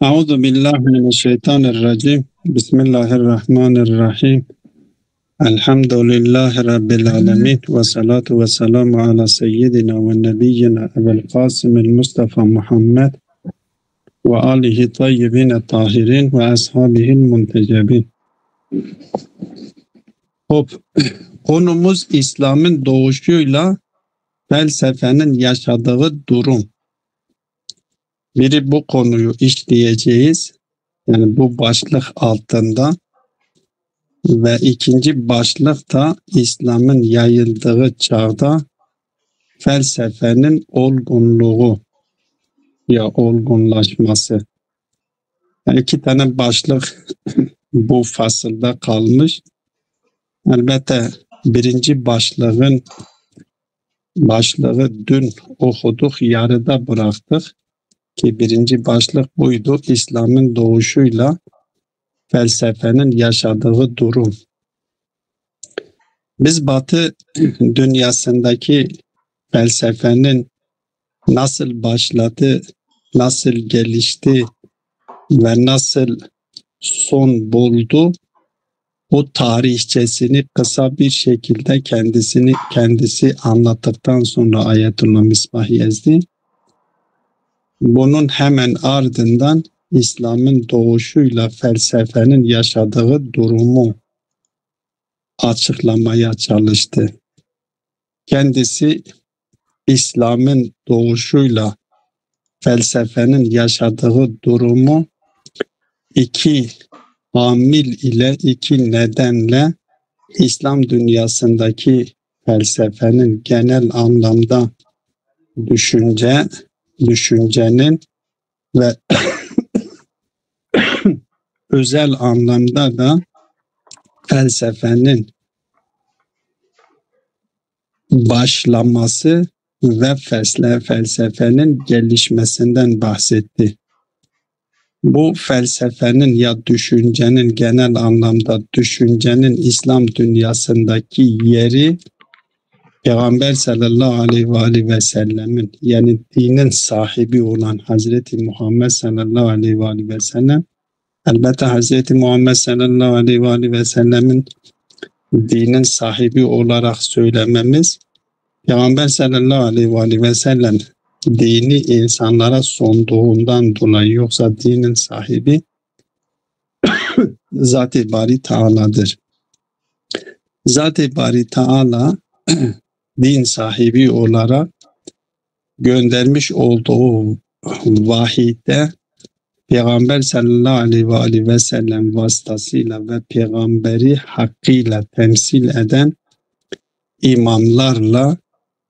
Euzu billahi mineşşeytanirracim. Bismillahirrahmanirrahim. Elhamdülillahi Rabbil alemin. Ve salatu ve selamu ala seyyidina ve nebiyyina Ebel Kasım'il Mustafa Muhammed ve alihi tayyibine tahirin ve ashabihil muntecebin. Konumuz İslam'ın doğuşuyla felsefenin yaşadığı durum. Biri bu konuyu işleyeceğiz. Yani bu başlık altında ve ikinci başlık da İslam'ın yayıldığı çağda felsefenin olgunluğu ya olgunlaşması. Yani iki tane başlık bu fasılda kalmış. Elbette birinci başlığı dün okuduk, yarıda bıraktık. Ki birinci başlık buydu. İslam'ın doğuşuyla felsefenin yaşadığı durum. Biz Batı dünyasındaki felsefenin nasıl başladı, nasıl gelişti ve nasıl son buldu, o tarihçesini kısa bir şekilde kendisi anlattıktan sonra Ayetullah Misbah Yezdi, bunun hemen ardından İslam'ın doğuşuyla felsefenin yaşadığı durumu açıklamaya çalıştı. Kendisi İslam'ın doğuşuyla felsefenin yaşadığı durumu iki amil ile, iki nedenle İslam dünyasındaki felsefenin genel anlamda düşüncenin ve özel anlamda da felsefenin başlaması ve felsefenin gelişmesinden bahsetti. Bu felsefenin ya düşüncenin genel anlamda düşüncenin İslam dünyasındaki yeri Peygamber sallallahu aleyhi ve sellemin yani dinin sahibi olan Hazreti Muhammed sallallahu aleyhi ve sellem, elbette Hazreti Muhammed sallallahu aleyhi ve sellemin dinin sahibi olarak söylememiz, Peygamber sallallahu aleyhi ve sellem dini insanlara sunduğundan dolayı, yoksa dinin sahibi Zat-ı Bari Teala'dır. Zat-ı Bari Teala din sahibi olarak göndermiş olduğu vahide Peygamber sallallahu aleyhi ve sellem vasıtasıyla ve peygamberi hakkıyla temsil eden imamlarla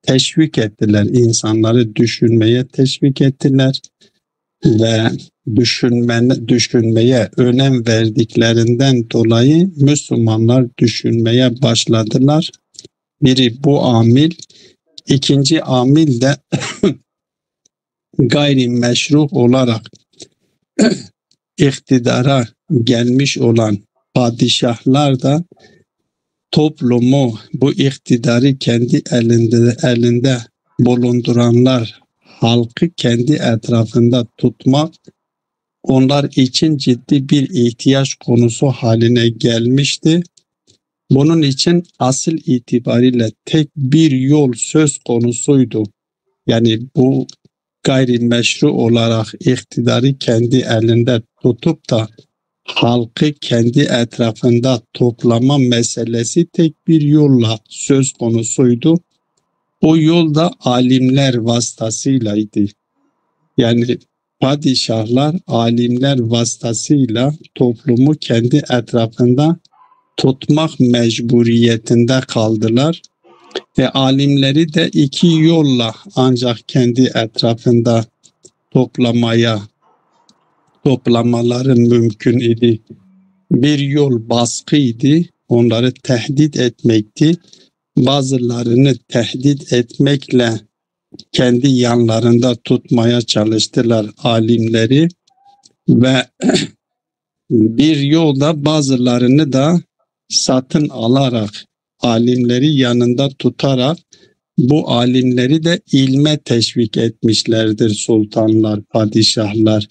teşvik ettiler. İnsanları düşünmeye teşvik ettiler ve düşünmeye önem verdiklerinden dolayı Müslümanlar düşünmeye başladılar. Biri bu amil, ikinci amil de gayrimeşru olarak iktidara gelmiş olan padişahlar da toplumu, bu iktidarı kendi elinde bulunduranlar, halkı kendi etrafında tutmak onlar için ciddi bir ihtiyaç konusu haline gelmişti. Bunun için asıl itibariyle tek bir yol söz konusuydu. Yani bu gayrimeşru olarak iktidarı kendi elinde tutup da halkı kendi etrafında toplama meselesi tek bir yolla söz konusuydu. O yol da alimler vasıtasıylaydı. Yani padişahlar alimler vasıtasıyla toplumu kendi etrafında tutmak mecburiyetinde kaldılar ve alimleri de iki yolla ancak kendi etrafında toplamaları mümkün idi. Bir yol baskıydı, onları tehdit etmekti. Bazılarını tehdit etmekle kendi yanlarında tutmaya çalıştılar alimleri ve bir yolda bazılarını da satın alarak, alimleri yanında tutarak bu alimleri de ilme teşvik etmişlerdir sultanlar, padişahlar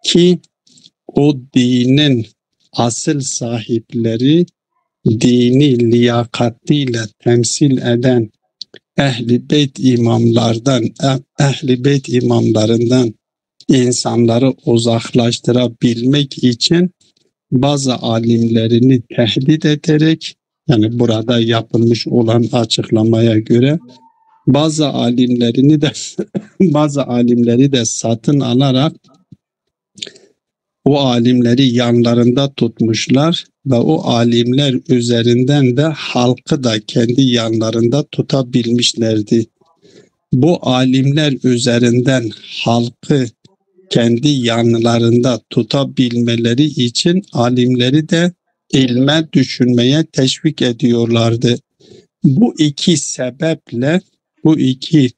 ki o dinin asıl sahipleri, dini liyakatiyle temsil eden Ehl-i Beyt imamlarından insanları uzaklaştırabilmek için bazı alimlerini tehdit ederek, yani burada yapılmış olan açıklamaya göre bazı alimleri de satın alarak o alimleri yanlarında tutmuşlar ve o alimler üzerinden de halkı da kendi yanlarında tutabilmişlerdi. Bu alimler üzerinden halkı kendi yanlarında tutabilmeleri için alimleri de ilme, düşünmeye teşvik ediyorlardı. Bu iki sebeple, bu iki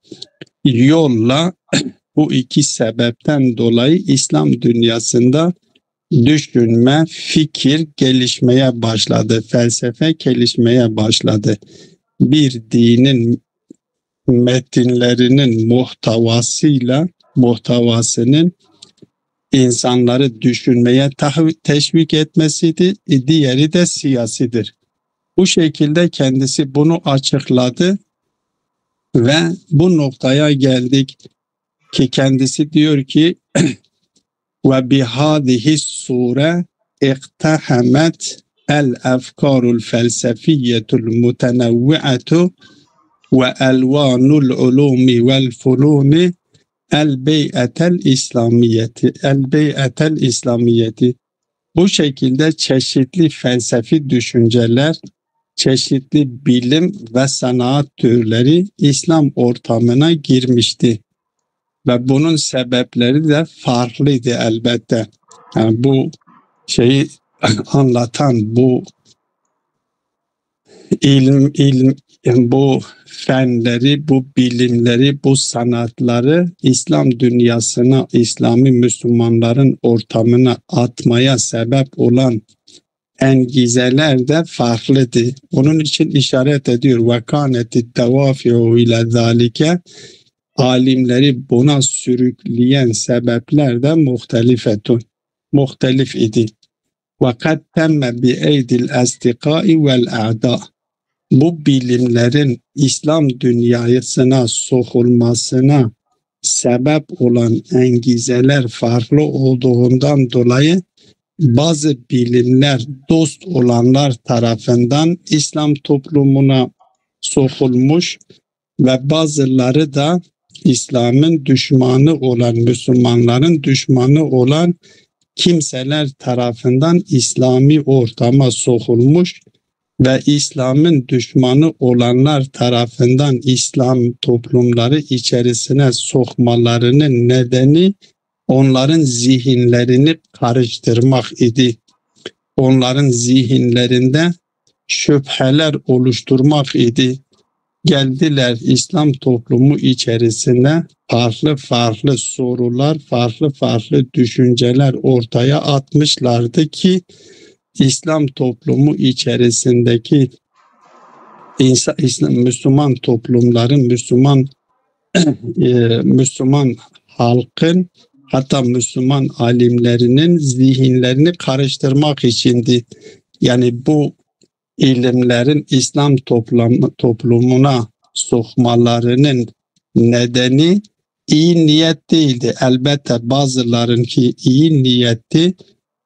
yolla, bu iki sebepten dolayı İslam dünyasında düşünme, fikir gelişmeye başladı, felsefe gelişmeye başladı. Bir dinin metinlerinin muhtevasının insanları düşünmeye teşvik etmesidir. Diğeri de siyasidir. Bu şekilde kendisi bunu açıkladı ve bu noktaya geldik ki kendisi diyor ki ve bihadihi sure iktahamet el efkarul felsefiyyetul mutenevvi'atu ve elvanul ulumi vel fuluni el bey'etel İslamiyeti. Bu şekilde çeşitli felsefi düşünceler, çeşitli bilim ve sanat türleri İslam ortamına girmişti. Ve bunun sebepleri de farklıydı elbette. Yani bu şeyi anlatan, bu bu fenleri, bu bilimleri, bu sanatları İslam dünyasına, İslami Müslümanların ortamına atmaya sebep olan engizeler de farklıydı. Onun için işaret ediyor. وَكَانَتِ التَّوَافِعُ اِلَى ذَٰلِكَ alimleri buna sürükleyen sebepler de muhtelif idi. وَقَدْ تَمَّ بِاَيْدِ الْاَسْتِقَاءِ وَالْاَعْدَاءِ Bu bilimlerin İslam dünyasına sokulmasına sebep olan engizeler farklı olduğundan dolayı bazı bilimler dost olanlar tarafından İslam toplumuna sokulmuş ve bazıları da İslam'ın düşmanı olan, Müslümanların düşmanı olan kimseler tarafından İslami ortama sokulmuş ve İslam'ın düşmanı olanlar tarafından İslam toplumları içerisine sokmalarının nedeni onların zihinlerini karıştırmak idi. Onların zihinlerinde şüpheler oluşturmak idi. Geldiler İslam toplumu içerisine farklı sorular, farklı düşünceler ortaya atmışlardı ki İslam toplumu içerisindeki Müslüman toplumların, Müslüman halkın, hatta Müslüman alimlerinin zihinlerini karıştırmak içindi. Yani bu ilimlerin İslam toplumuna sokmalarının nedeni iyi niyet değildi. Elbette bazılarınki iyi niyeti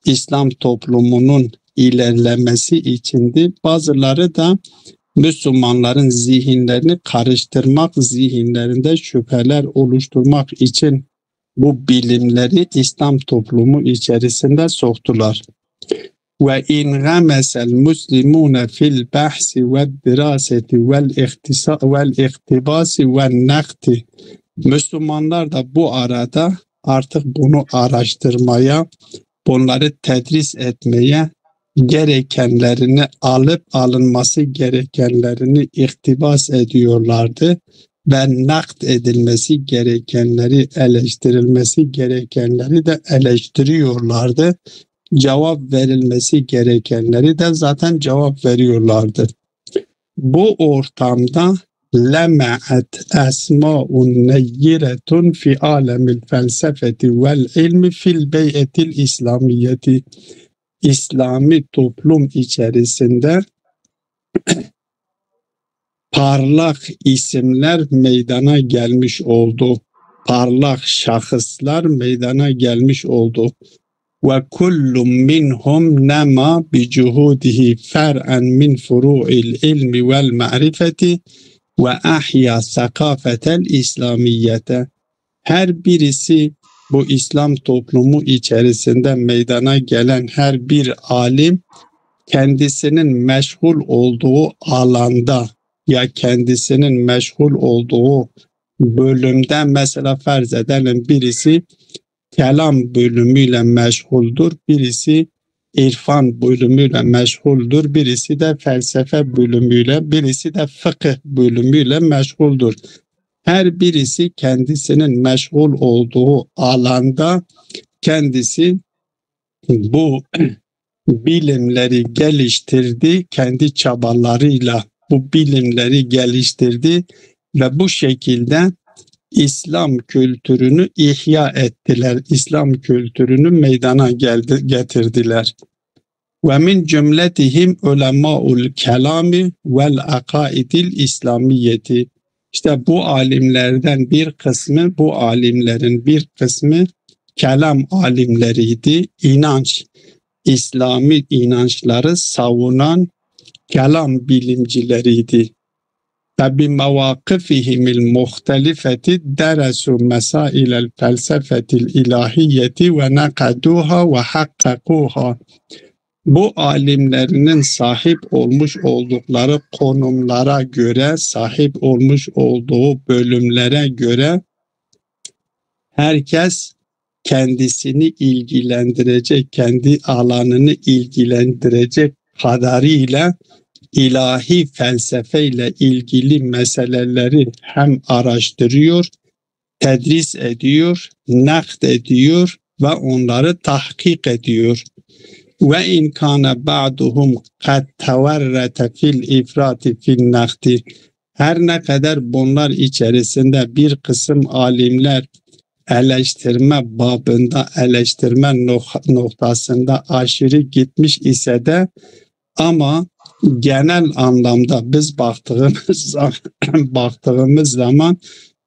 İslam toplumunun ilerlemesi içindi. Bazıları da Müslümanların zihinlerini karıştırmak, zihinlerinde şüpheler oluşturmak için bu bilimleri İslam toplumu içerisinde soktular. Ve in gamesel muslimune fil bahsi ve diraseti vel iktibasi ve nakti. Müslümanlar da bu arada artık bunu araştırmaya, bunları tedris etmeye, gerekenlerini alıp alınması gerekenlerini iktibas ediyorlardı ve nakt edilmesi gerekenleri, eleştirilmesi gerekenleri de eleştiriyorlardı. Cevap verilmesi gerekenleri de zaten cevap veriyorlardı. Bu ortamda لمعت أسماء نيرة في عالم الفلسفة والعلم في البيئة الإسلامية. İslami toplum içerisinde parlak isimler meydana gelmiş oldu. Parlak şahıslar meydana gelmiş oldu. Ve kullum minhum nema bi cuhudihi fer'an min furu'il ilmi vel ma'rifeti ve ahya sakafetel İslamiyete. Her birisi, bu İslam toplumu içerisinde meydana gelen her bir alim kendisinin meşgul olduğu alanda ya kendisinin meşgul olduğu bölümde, mesela farz edelim birisi kelam bölümüyle meşguldür, birisi irfan bölümüyle meşguldür, birisi de felsefe bölümüyle, birisi de fıkıh bölümüyle meşguldür. Her birisi kendisinin meşgul olduğu alanda kendisi bu bilimleri geliştirdi, kendi çabalarıyla bu bilimleri geliştirdi ve bu şekilde İslam kültürünü ihya ettiler. İslam kültürünü meydana getirdiler. Ve min cümletihim ulemâul kelâmi vel akaidil İslamiyeti. İşte bu alimlerden bir kısmı, bu alimlerin bir kısmı kelam alimleriydi. İnanç, İslami inançları savunan kelam bilimcileriydi. فبمواقفهم المختلفة درسوا مسائل الفلسفة الإلهية ونقدوها وحققوها. Bu alimlerinin sahip olmuş oldukları konumlara göre, sahip olmuş olduğu bölümlere göre herkes kendisini ilgilendirecek, kendi alanını ilgilendirecek kadarıyla ilahi felsefeyle ilgili meseleleri hem araştırıyor, tedris ediyor, nakd ediyor ve onları tahkik ediyor. Ve in kana ba'duhum kad teverrete fil ifrati fil nakdi. Her ne kadar bunlar içerisinde bir kısım alimler eleştirme babında, eleştirme noktasında aşırı gitmiş ise de, ama genel anlamda biz baktığımız zaman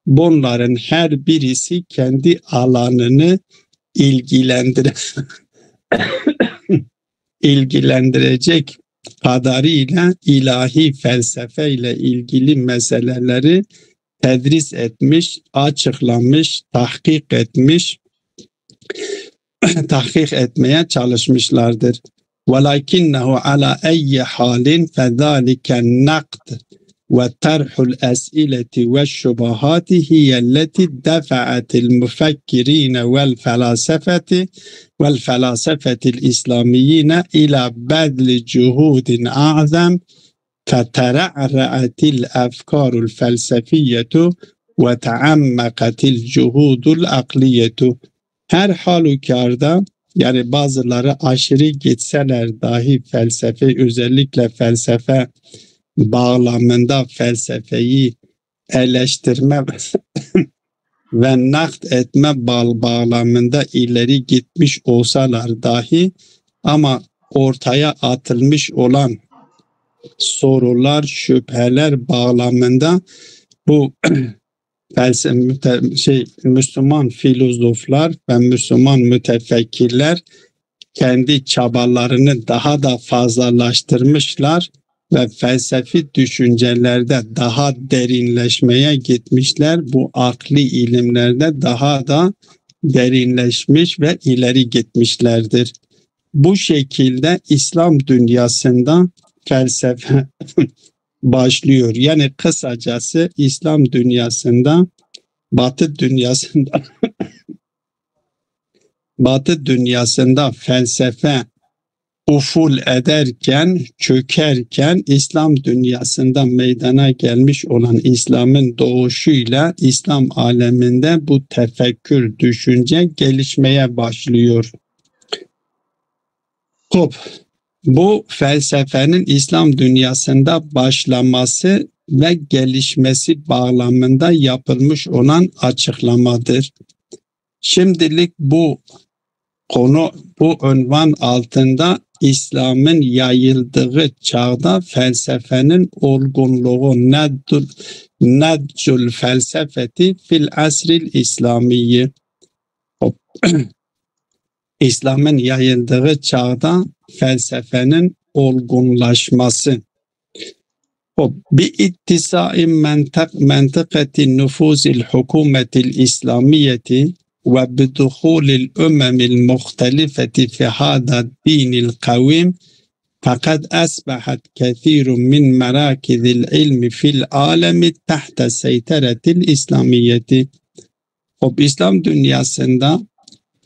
bunların her birisi kendi alanını ilgilendirecek kadarıyla ilahi felsefeyle ilgili meseleleri tedris etmiş, açıklamış, tahkik etmiş, tahkik etmeye çalışmışlardır. وَلَكِنَّهُ عَلَى أَيِّ حَالٍ فَذَٰلِكَ النَّقْدُ وَطَرْحُ الْأَسْئِلَةِ وَالشُّبُهَاتِ هِيَ الَّتِي دَفَعَتِ الْمُفَكِّرِينَ وَالْفَلَاسَفَةِ الْإِسْلَامِيِّينَ إِلَى بَذْلِ جُهُودٍ أَعْظَمَ فَتَرَعْرَعَتِ الْأَفْكَارُ الْفَلْسَفِيَّةُ وَتَعَمَّقَتِ الْجُهُودُ الْعَقْلِيَّةُ. Her halükarda, yani bazıları aşırı gitseler dahi felsefe, özellikle felsefe bağlamında felsefeyi eleştirme ve nakd etme bağlamında ileri gitmiş olsalar dahi, ama ortaya atılmış olan sorular, şüpheler bağlamında bu Müslüman filozoflar ve Müslüman mütefekkirler kendi çabalarını daha da fazlalaştırmışlar ve felsefi düşüncelerde daha derinleşmeye gitmişler. Bu akli ilimlerde daha da derinleşmiş ve ileri gitmişlerdir. Bu şekilde İslam dünyasında felsefe başlıyor. Yani kısacası İslam dünyasında, Batı dünyasında felsefe uful ederken, çökerken, İslam dünyasında meydana gelmiş olan İslam'ın doğuşuyla İslam aleminde bu tefekkür, düşünce gelişmeye başlıyor. Bu felsefenin İslam dünyasında başlaması ve gelişmesi bağlamında yapılmış olan açıklamadır. Şimdilik bu konu, bu unvan altında İslam'ın yayıldığı çağda felsefenin olgunluğu, nedcül felsefeti fil asril İslamiyi. İslam'ın yayıldığı çağda felsefenin olgunlaşması. Biittisai mentıkati nüfuzil hükümetil İslamiyeti ve biduhulil umemil muhtelifeti fi hada dinil kavim fakat asbahat kethirun min merakizil ilmi fil alemi tahta seyteretil İslamiyeti. İslam dünyasında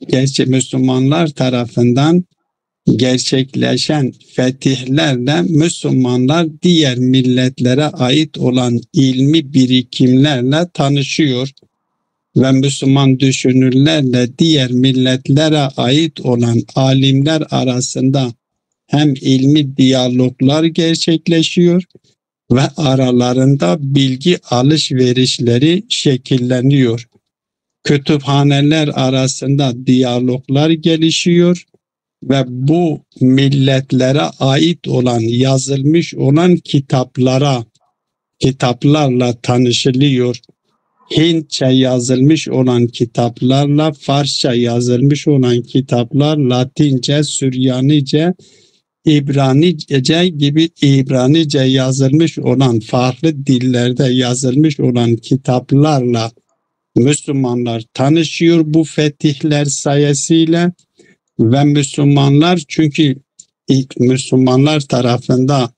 gerçi Müslümanlar tarafından gerçekleşen fetihlerle Müslümanlar diğer milletlere ait olan ilmi birikimlerle tanışıyor ve Müslüman düşünürlerle diğer milletlere ait olan alimler arasında hem ilmi diyaloglar gerçekleşiyor ve aralarında bilgi alışverişleri şekilleniyor. Kütüphaneler arasında diyaloglar gelişiyor ve bu milletlere ait olan, yazılmış olan kitaplarla tanışılıyor. Hintçe yazılmış olan kitaplarla, Farsça yazılmış olan kitaplar, Latince, Süryanice, İbranice yazılmış olan, farklı dillerde yazılmış olan kitaplarla Müslümanlar tanışıyor bu fetihler sayesinde ve Müslümanlar, çünkü ilk Müslümanlar tarafında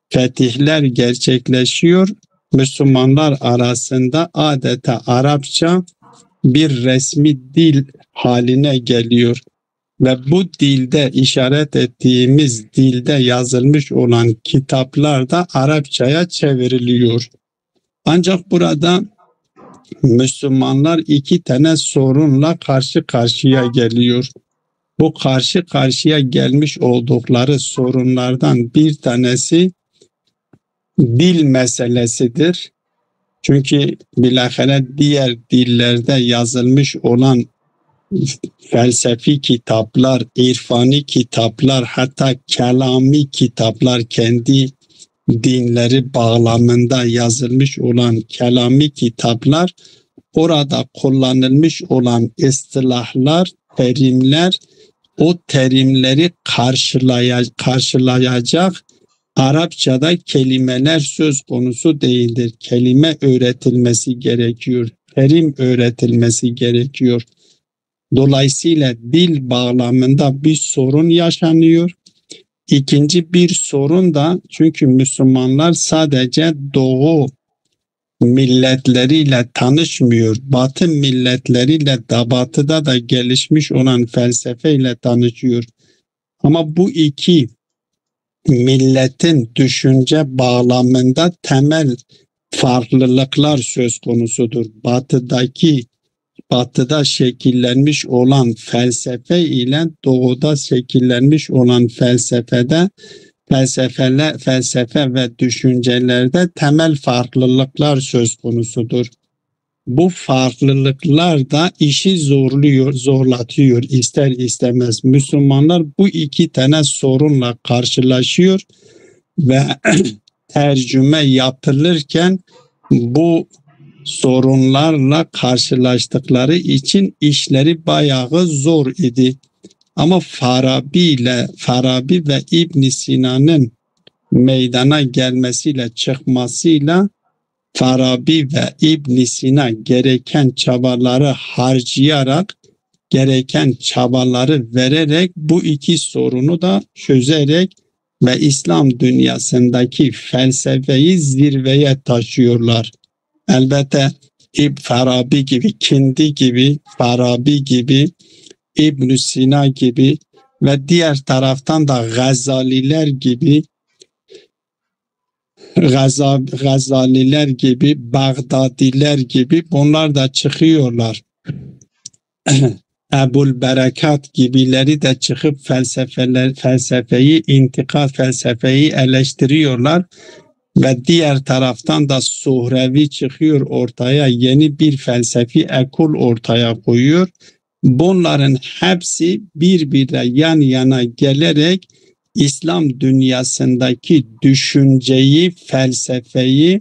fetihler gerçekleşiyor, Müslümanlar arasında adeta Arapça bir resmi dil haline geliyor ve bu dilde, işaret ettiğimiz dilde yazılmış olan kitaplar da Arapçaya çevriliyor. Ancak burada Müslümanlar iki tane sorunla karşı karşıya geliyor. Bu karşı karşıya gelmiş oldukları sorunlardan bir tanesi dil meselesidir. Çünkü bilahare diğer dillerde yazılmış olan felsefi kitaplar, irfani kitaplar, hatta kelami kitaplar, kendi dinleri bağlamında yazılmış olan kelami kitaplar, orada kullanılmış olan istilahlar, terimler, o terimleri karşılayacak Arapçada kelimeler söz konusu değildir. Kelime öğretilmesi gerekiyor, terim öğretilmesi gerekiyor. Dolayısıyla dil bağlamında bir sorun yaşanıyor. İkinci bir sorun da, çünkü Müslümanlar sadece Doğu milletleriyle tanışmıyor. Batı milletleriyle de, Batı'da da gelişmiş olan felsefeyle tanışıyor. Ama bu iki milletin düşünce bağlamında temel farklılıklar söz konusudur. Batı'da şekillenmiş olan felsefe ile Doğu'da şekillenmiş olan felsefe ve düşüncelerde temel farklılıklar söz konusudur. Bu farklılıklar da işi zorlatıyor ister istemez. Müslümanlar bu iki tane sorunla karşılaşıyor ve tercüme yapılırken bu sorunlarla karşılaştıkları için işleri bayağı zor idi. Ama Farabi ve İbn Sina'nın meydana gelmesiyle, çıkmasıyla Farabi ve İbn Sina gereken çabaları harcayarak, gereken çabaları vererek bu iki sorunu da çözerek ve İslam dünyasındaki felsefeyi zirveye taşıyorlar. Elbette Farabi gibi, Kindi gibi, Farabi gibi, İbn Sina gibi ve diğer taraftan da Gazaliler gibi, Bağdadiler gibi bunlar da çıkıyorlar. Ebul Berekat gibileri de çıkıp felsefeyi eleştiriyorlar ve diğer taraftan da Suhrevi çıkıyor ortaya, yeni bir felsefi ekol ortaya koyuyor. Bunların hepsi birbirine yan yana gelerek İslam dünyasındaki düşünceyi, felsefeyi,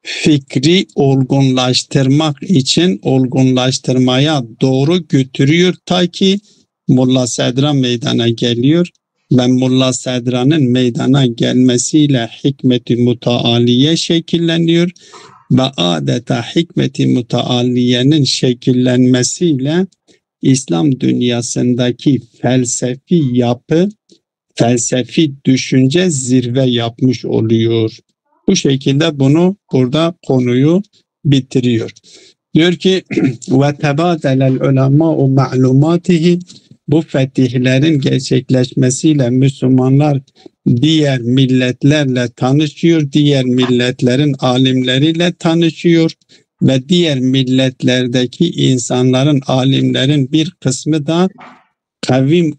fikri olgunlaştırmak için olgunlaştırmaya doğru götürüyor ta ki Mulla Sedra meydana geliyor ve Mulla Sedra'nın meydana gelmesiyle hikmet-i mutaaliye şekilleniyor ve adeta hikmet-i mutaaliyenin şekillenmesiyle İslam dünyasındaki felsefi yapı, felsefi düşünce zirve yapmış oluyor. Bu şekilde bunu burada konuyu bitiriyor. Diyor ki ve tebadelel ulemâ'u ma'lumâtihi, bu fetihlerin gerçekleşmesiyle Müslümanlar diğer milletlerle tanışıyor, diğer milletlerin alimleriyle tanışıyor ve diğer milletlerdeki insanların, alimlerin bir kısmı da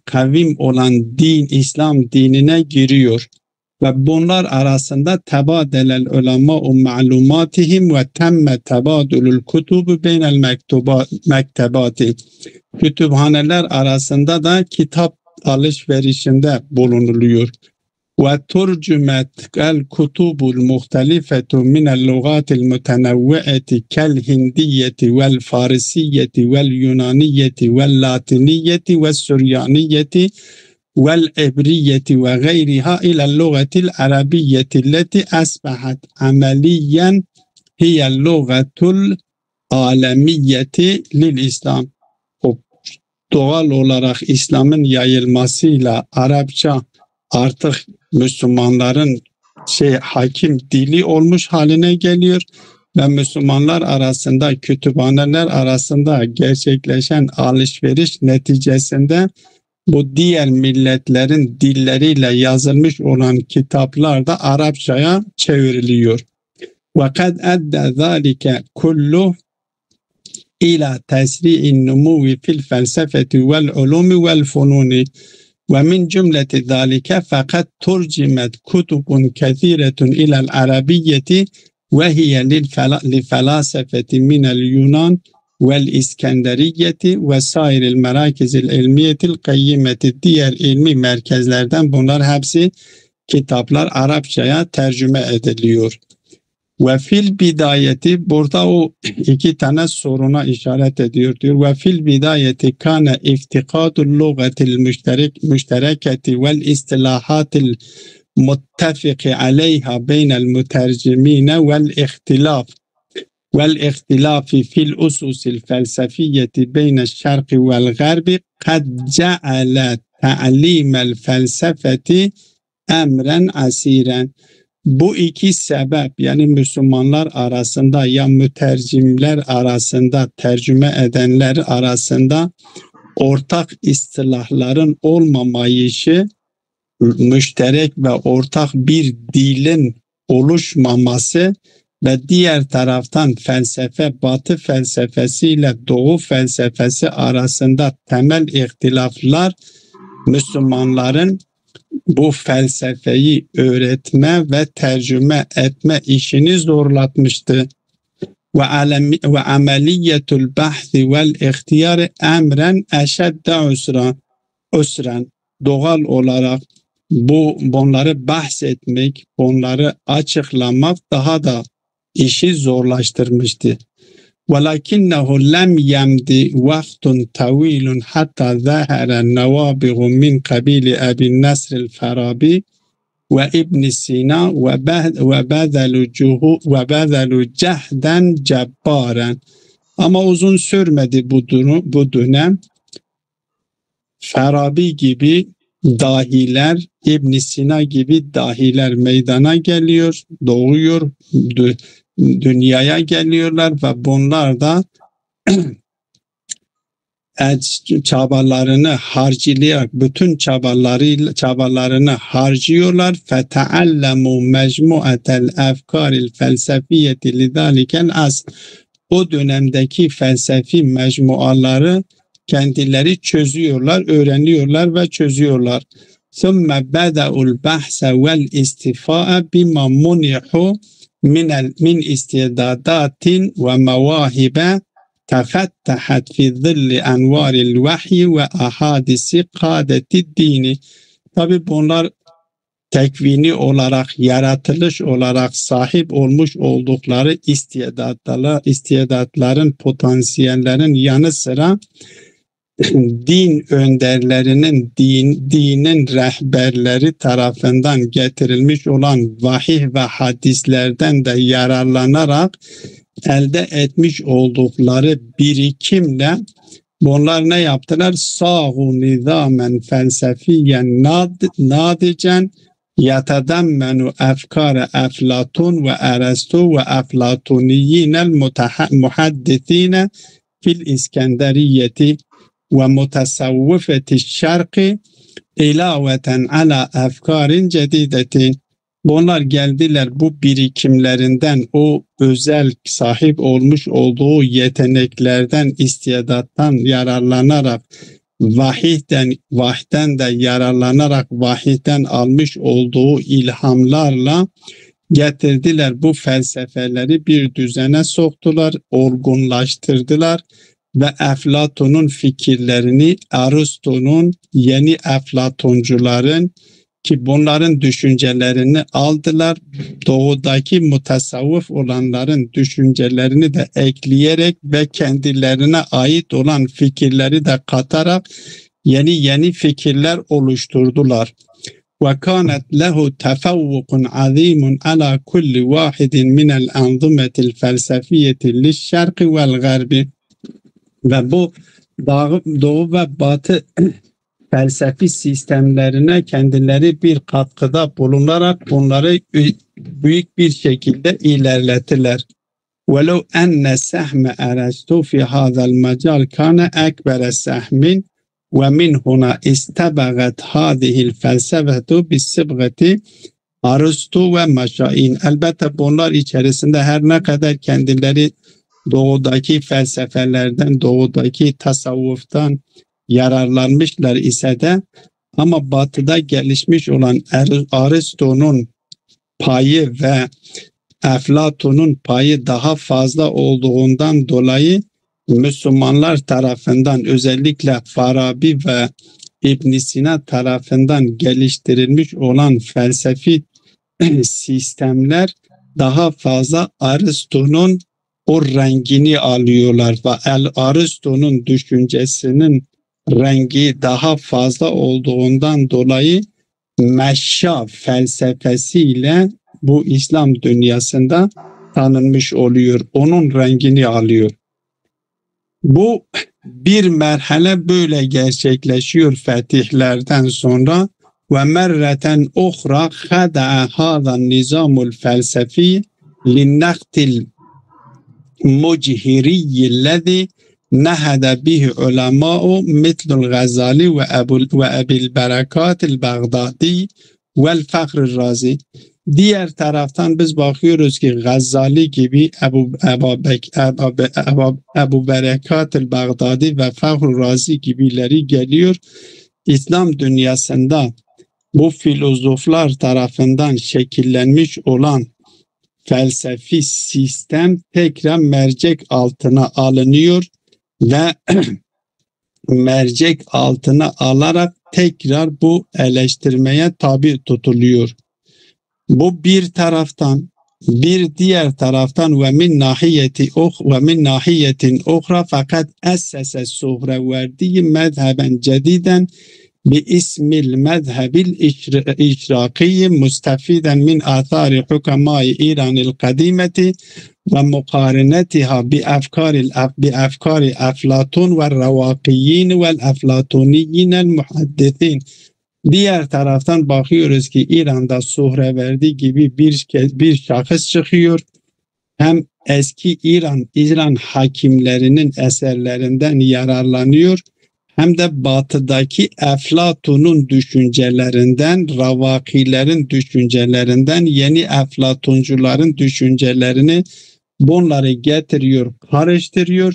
kavim olan din, İslam dinine giriyor. Ve bunlar arasında tebadelel ulemâ'u ma'lumatihim ve temme tebadülül kutubu beynel mektebati. Kütüphaneler arasında da kitap alışverişinde bulunuluyor. Ve turcumet el kutubul muhtelifetu minel lugatil mutenevve'eti kel hindiyeti vel farisiyeti vel yunaniyeti vel latiniyeti ve süryaniyeti والعبرية وغيرها إلى اللغة العربية التي أصبحت عمليا هي اللغة العالمية للإسلام. Doğal olarak İslam'ın yayılmasıyla Arapça artık Müslümanların hakim dili olmuş haline geliyor ve Müslümanlar arasında, kütüphaneler arasında gerçekleşen alışveriş neticesinde bu diğer milletlerin dilleriyle yazılmış olan kitaplar da Arapçaya çevriliyor. وَقَدْ أَدَّى ذَٰلِكَ كُلُّهُ إِلَى تَسْرِيعِ النُّمُوِّ فِي الْفَلْسَفَةِ وَالْعُلُومِ وَالْفُنُونِ وَمِنْ جُمْلَةِ ذَٰلِكَ فَقَدْ تُرْجِمَتْ كُتُبٌ كَثِيرَةٌ إِلَى الْعَرَبِيَّةِ وَهِيَ لِلْفَلَاسَفَةِ مِنَ الْيُونَانِ vel-İskenderiyeti ve sairil merakizil ilmiyetil kayyimeti, diğer ilmi merkezlerden bunlar hepsi kitaplar Arapçaya tercüme ediliyor. Ve fil bidayeti, burada o iki tane soruna işaret ediyor diyor. Ve fil bidayeti kana iftikadul lugatil müştereketi vel istilahatil muttefiki aleyha beynel mütercimine vel ihtilaf والاختلاف في الأسس الفلسفية بين الشرق والغرب قد جعل تعليم الفلسفة أمرا عسيرا. Bu iki sebep, yani Müslümanlar arasında ya mütercimler arasında, tercüme edenler arasında ortak istilahların olmamayışı, müşterek ve ortak bir dilin oluşmaması ve diğer taraftan felsefe, Batı felsefesiyle Doğu felsefesi arasında temel ihtilaflar Müslümanların bu felsefeyi öğretme ve tercüme etme işini zorlatmıştı. Ve ameliyetul bahthi vel ihtiyari emren eşedde usran. Doğal olarak bunları bahsetmek, bunları açıklamak daha da işi zorlaştırmıştı. وَلَكِنَّهُ لَمْ يَمْدِ وَقْتٌ طَوِيلٌ حَتَّى ظَهَرَ النَّوَابِغُ مِنْ قَبِيلِ أَبِي النَّصْرِ الْفَارَابِي وَإِبْنِ سِينَا وَبَذَلُوا جَهْدًا جَبَّارًا. Ama uzun sürmedi bu dönem. Farabi gibi dahiler, İbn Sina gibi dahiler meydana geliyor, doğuyor, dünyaya geliyorlar ve bunlar da çabalarını harcayarak, bütün çabalarını harcıyorlar. فَتَعَلَّمُوا مَجْمُعَةَ الْاَفْكَارِ الْفَلْسَفِيَّةِ لِذَٰلِكَ الْعَصْرِ. O dönemdeki felsefi mecmuaları kendileri çözüyorlar, öğreniyorlar ve çözüyorlar. ثم بدأوا البحث والاستيفاء بما منحوا من استعدادات ومواهب تفتحت في ظل أنوار الوحي وأحاديث قادة الدين. Tabi bunlar tekvini olarak, yaratılış olarak sahip olmuş oldukları istidatların, potansiyellerin yanı sıra din önderlerinin, dinin rehberleri tarafından getirilmiş olan vahiy ve hadislerden de yararlanarak elde etmiş oldukları birikimle bunlar ne yaptılar? Sâhu nizamen felsefiyen nadicen yetedemmenu efkâre Eflatun ve Erastu ve Eflatuniyinel muhaddithine fil İskenderiyeti ve mutasavvıfeti şerqi ilaveten ala efkarin cedidetin. Bunlar geldiler bu birikimlerinden, o özel sahip olmuş olduğu yeteneklerden, istidattan yararlanarak, vahiden de yararlanarak, vahiden almış olduğu ilhamlarla getirdiler bu felsefeleri bir düzene soktular, olgunlaştırdılar ve Eflatun'un fikirlerini, Aristo'nun, yeni Eflatuncuların ki bunların düşüncelerini aldılar, doğudaki mutasavvıf olanların düşüncelerini de ekleyerek ve kendilerine ait olan fikirleri de katarak yeni fikirler oluşturdular. وَكَانَتْ لَهُ تَفَوُّقٌ عَظِيمٌ عَلَى كُلِّ وَاحِدٍ مِنَ الْأَنْظُمَةِ الْفَلْسَفِيَّةِ لِلشَّرْقِ وَالْغَرْبِ. Ve bu doğu ve batı felsefi sistemlerine kendileri bir katkıda bulunarak bunları büyük bir şekilde ilerlettiler. وَلَوْ أَنَّ سَهْمَ أَرَسْطُو فِي هَذَا الْمَجَالِ كَانَ أَكْبَرَ سَهْمٍ وَمِنْ هُنَا اسْتَبَغَتْ هَذِهِ الْفَلْسَفَةُ بِالصِّبْغَةِ Aristo ve Maşain. Elbette bunlar içerisinde her ne kadar kendileri doğudaki felsefelerden, doğudaki tasavvuftan yararlanmışlar ise de ama batıda gelişmiş olan Aristo'nun payı ve Eflatun'un payı daha fazla olduğundan dolayı Müslümanlar tarafından, özellikle Farabi ve İbn Sina tarafından geliştirilmiş olan felsefi sistemler daha fazla Aristo'nun o rengini alıyorlar ve Aristo'nun düşüncesinin rengi daha fazla olduğundan dolayı Meşşa felsefesiyle bu İslam dünyasında tanınmış oluyor. Onun rengini alıyor. Bu bir merhale böyle gerçekleşiyor fetihlerden sonra ve merreten ukhra khada'a hâzan nizamul felsefi linnaktil muchiriyyillezî nehede bihi ulemâ'u mitlul Gazali ve Ebil Berekatil Bağdadi vel Fakhr Razi. Diğer taraftan biz bakıyoruz ki Gazali gibi Ebu Berekatil Bağdadi ve Fakhr Razi gibileri geliyor. İslam dünyasında bu filozoflar tarafından şekillenmiş olan felsefi sistem tekrar mercek altına alınıyor ve mercek altına alarak tekrar bu eleştirmeye tabi tutuluyor. Bu bir taraftan, bir diğer taraftan ve min nahiyetin ukhra fakat essese Suhreverdi mezheben cediden bi ismil mezhebil işraki mustafiden min athari hukamai İranil kadimeti ve mukarinetiha bi afkari Eflatun ve Ravakiyin ve Eflatuniyin muhaddithin. Diğer taraftan bakıyoruz ki İran'da Suhreverdi gibi bir şahıs çıkıyor. Hem eski İran hakimlerinin eserlerinden yararlanıyor, hem de batıdaki Eflatun'un düşüncelerinden, Ravakilerin düşüncelerinden, yeni Eflatuncuların düşüncelerini bunları getiriyor, karıştırıyor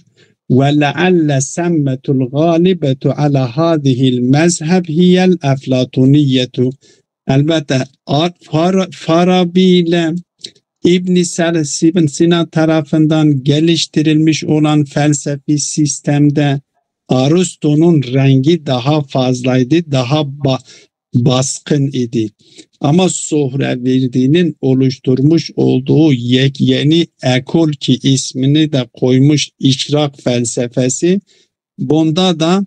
ve lealle semmetul galibetu ala hadihil mezheb hiyel eflatuniyetu. Elbette Farabi ile İbn Sina tarafından geliştirilmiş olan felsefi sistemde Aristo'nun rengi daha fazlaydı, daha baskın idi. Ama Sohraverdi'nin oluşturmuş olduğu yeni ekol ki ismini de koymuş İşrak felsefesi, bunda da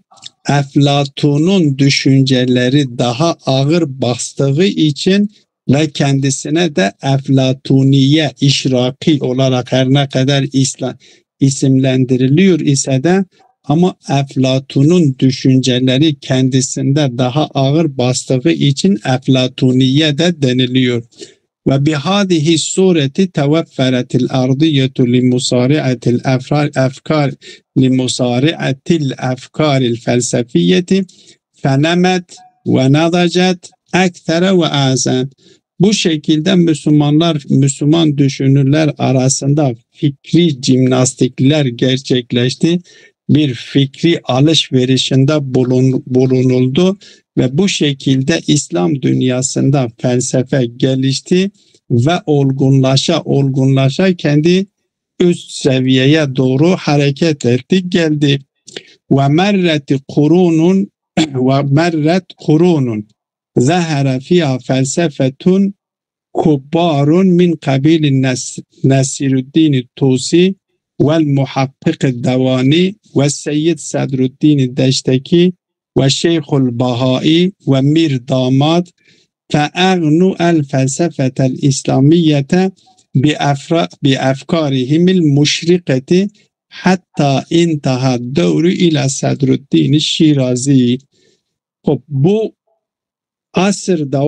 Eflatun'un düşünceleri daha ağır bastığı için ve kendisine de Eflatuniye, İşraki olarak her ne kadar isimlendiriliyor ise de ama Eflatun'un düşünceleri kendisinde daha ağır bastığı için Eflatuniye de deniliyor. Ve bihadihi sureti tevefferetil ardiyetu li musari'atil efkar li musari'atil efkaril felsefiyeti fenemet ve nadacet ektere ve azam. Bu şekilde Müslüman düşünürler arasında fikri jimnastikler gerçekleşti. Bir fikri alışverişinde bulunuldu ve bu şekilde İslam dünyasında felsefe gelişti ve olgunlaşa kendi üst seviyeye doğru hareket etti, geldi. Ve merret kurunun zahara fiha felsefetun kubbarun min kabilin Nasiruddin Tusi vel muhakkik Devani ve Seyyid Sadruddin Deşteki ve Şeyhul Bahai ve Mir Damad fe'agnu el felsefetel İslamiyete bi efkarihimil muşriketi hatta intaha devru ila Sadruddin Şirazi. Bu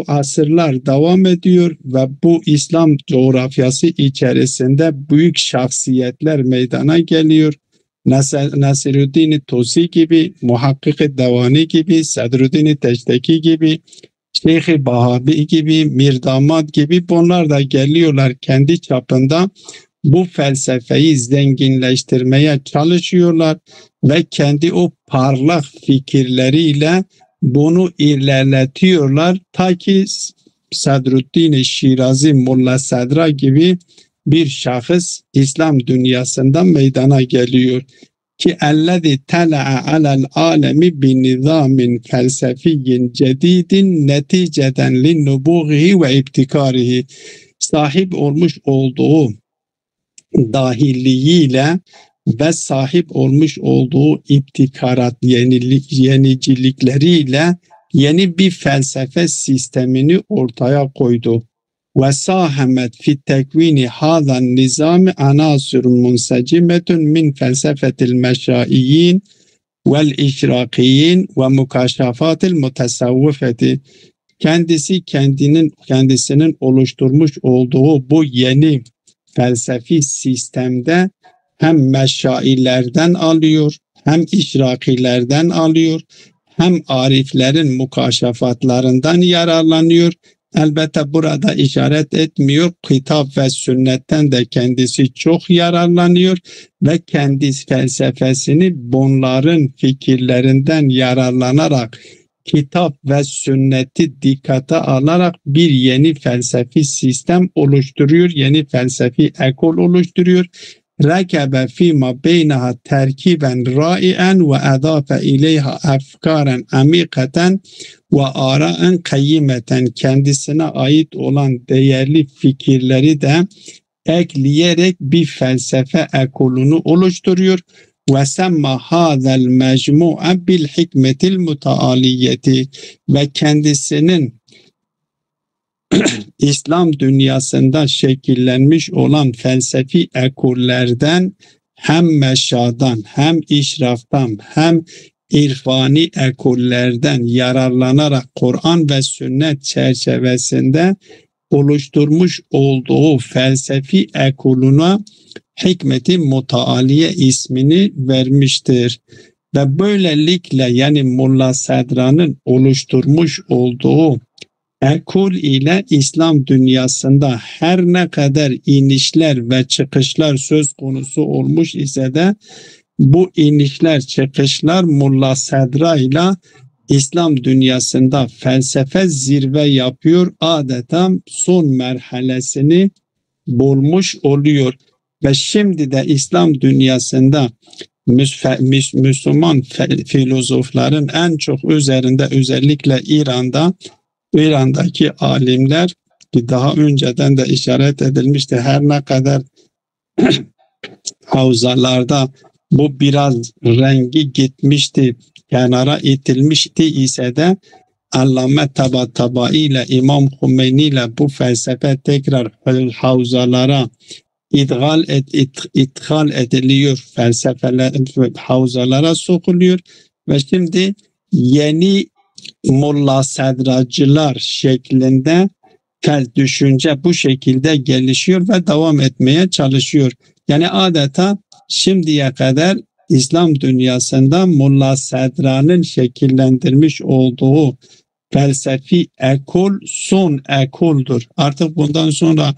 asırlar devam ediyor ve bu İslam coğrafyası içerisinde büyük şahsiyetler meydana geliyor. Nasiruddin Tusi gibi, Muhakkik Devani gibi, Sadruddin Teşteki gibi, Şeyh Bahabi gibi, Mirdamad gibi bunlar da geliyorlar kendi çapında. Bu felsefeyi zenginleştirmeye çalışıyorlar ve kendi o parlak fikirleriyle bunu ilerletiyorlar ta ki Sadruddin Şirazi, Molla Sadra gibi bir şahıs İslam dünyasında meydana geliyor ki ellezî tela'a alel alemi bi nizamin felsefiyyin cedidin neticeden li nubuğihi ve ibtikarihi, sahip olmuş olduğu dahiliğiyle ve sahip olmuş olduğu iptikarat, yenicilikleriyle yeni bir felsefe sistemini ortaya koydu. Ve sahamet fi tekvini hazan nizami anasirun munsacimetun min felsefetil meşaiyin vel işrakiyin ve mukaşafatil mutasavvufeti. Kendisinin oluşturmuş olduğu bu yeni felsefi sistemde hem meşaillerden alıyor, hem işrakilerden alıyor, hem ariflerin mukaşafatlarından yararlanıyor. Elbette burada işaret etmiyor. Kitap ve sünnetten de kendisi çok yararlanıyor ve kendi felsefesini bunların fikirlerinden yararlanarak, kitap ve sünneti dikkate alarak bir yeni felsefi sistem oluşturuyor, yeni felsefi ekol oluşturuyor. Rekebe fîmâ beyneha terkiben râi'en ve edâfe ileyha efkâren amîkaten ve ârâen kayyimeten, kendisine ait olan değerli fikirleri de ekleyerek bir felsefe ekolunu oluşturuyor. Ve semma hâzel mecmu'a bil hikmetil mutaaliyeti, ve kendisinin İslam dünyasında şekillenmiş olan felsefi ekollerden, hem meşadan, hem işraftan, hem irfani ekollerden yararlanarak Kur'an ve sünnet çerçevesinde oluşturmuş olduğu felsefi ekoluna hikmeti mutaaliye ismini vermiştir. Ve böylelikle yani Molla Sadra'nın oluşturmuş olduğu ekol ile İslam dünyasında her ne kadar inişler ve çıkışlar söz konusu olmuş ise de bu inişler çıkışlar Mulla Sadra ile İslam dünyasında felsefe zirve yapıyor. Adeta son merhalesini bulmuş oluyor. Ve şimdi de İslam dünyasında Müslüman filozofların en çok üzerinde, özellikle İran'daki alimler, ki daha önceden de işaret edilmişti, her ne kadar havzalarda bu biraz rengi gitmişti, kenara itilmişti ise de Allame Tabatabai ile İmam Hümeyni ile bu felsefe tekrar havzalara ithal ediliyor, felsefeler havzalara sokuluyor ve şimdi yeni Mulla Sadracılar şeklinde düşünce bu şekilde gelişiyor ve devam etmeye çalışıyor. Yani adeta şimdiye kadar İslam dünyasında Mulla Sadra'nın şekillendirmiş olduğu felsefi ekol son ekoldur. Artık bundan sonra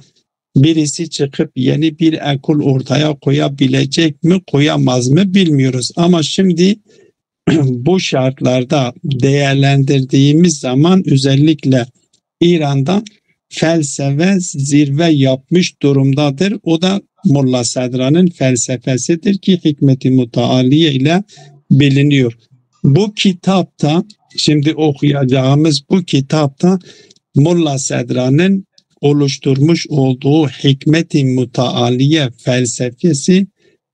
birisi çıkıp yeni bir ekol ortaya koyabilecek mi, koyamaz mı bilmiyoruz. Ama şimdi bu şartlarda değerlendirdiğimiz zaman özellikle İran'da felsefe zirve yapmış durumdadır. O da Mulla Sadra'nın felsefesidir ki Hikmet-i Mutaaliye ile biliniyor. Bu kitapta, şimdi okuyacağımız bu kitapta Mulla Sadra'nın oluşturmuş olduğu Hikmet-i Mutaaliye felsefesi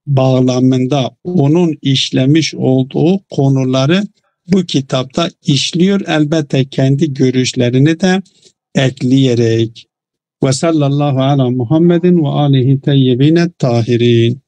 bağlamında onun işlemiş olduğu konuları bu kitapta işliyor. Elbette kendi görüşlerini de ekleyerek. Ve sallallahu ala Muhammedin ve alihi teyyibine tahirin.